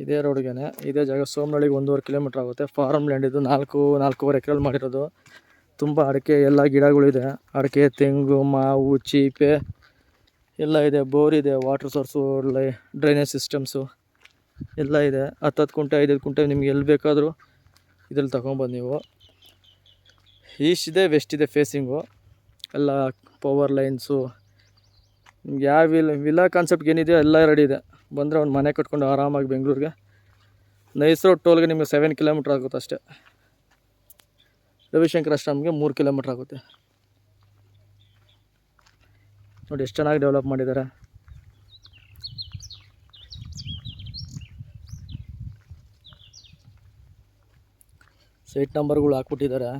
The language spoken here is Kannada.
ಇದೇ ರೋಡ್ಗೆ ಇದೇ ಜಾಗ ಸೋಮನಹಳ್ಳಿಗೆ 1.5 ಕಿಲೋಮೀಟ್ರ್ ಆಗುತ್ತೆ. ಫಾರಮ್ ಲ್ಯಾಂಡ್ ಇದು 4.5 ಎಕರೆಯಲ್ಲಿ ಮಾಡಿರೋದು. ತುಂಬ ಅಡಿಕೆ ಎಲ್ಲ ಗಿಡಗಳಿದೆ. ಅಡಿಕೆ, ತೆಂಗು, ಮಾವು, ಚೀಪೆ ಎಲ್ಲ ಇದೆ. ಬೋರ್ ಇದೆ, ವಾಟರ್ ಸೋರ್ಸು, ಒಳ್ಳೆ ಡ್ರೈನೇಜ್ ಸಿಸ್ಟಮ್ಸು ಎಲ್ಲ ಇದೆ. 10 ಕುಂಟೆ 5 ಕುಂಟೆ ನಿಮ್ಗೆ ಎಲ್ಲಿ ಬೇಕಾದರೂ ಇದ್ರಲ್ಲಿ ತಗೊಬೋದು ನೀವು. ಈಸ್ಟ್ ಇದೆ, ವೆಸ್ಟ್ ಇದೆ ಫೇಸಿಂಗು. ಎಲ್ಲ ಪವರ್ ಲೈನ್ಸು, ನಿಮ್ಗೆ ಯಾವ ವಿಲ್ಲಾ ಕಾನ್ಸೆಪ್ಟ್ಗೆ ಏನಿದೆಯೋ ಎಲ್ಲ ರೆಡಿ ಇದೆ. ಬಂದರೆ ಒಂದು ಮನೆ ಕಟ್ಕೊಂಡು ಆರಾಮಾಗಿ ಬೆಂಗಳೂರಿಗೆ ನೈಸ್ ರೋಡ್ ಟೋಲ್ಗೆ ನಿಮಗೆ 7 ಕಿಲೋಮೀಟ್ರ್ ಆಗುತ್ತೆ ಅಷ್ಟೇ. ರವಿಶಂಕರ್ ಆಶ್ರಮ್ಗೆ 3 ಕಿಲೋಮೀಟ್ರ್ ಆಗುತ್ತೆ. ನೋಡಿ ಎಷ್ಟು ಚೆನ್ನಾಗಿ ಡೆವಲಪ್ ಮಾಡಿದ್ದಾರೆ. ಸೈಟ್ ನಂಬರ್ಗಳು ಹಾಕ್ಬಿಟ್ಟಿದ್ದಾರೆ.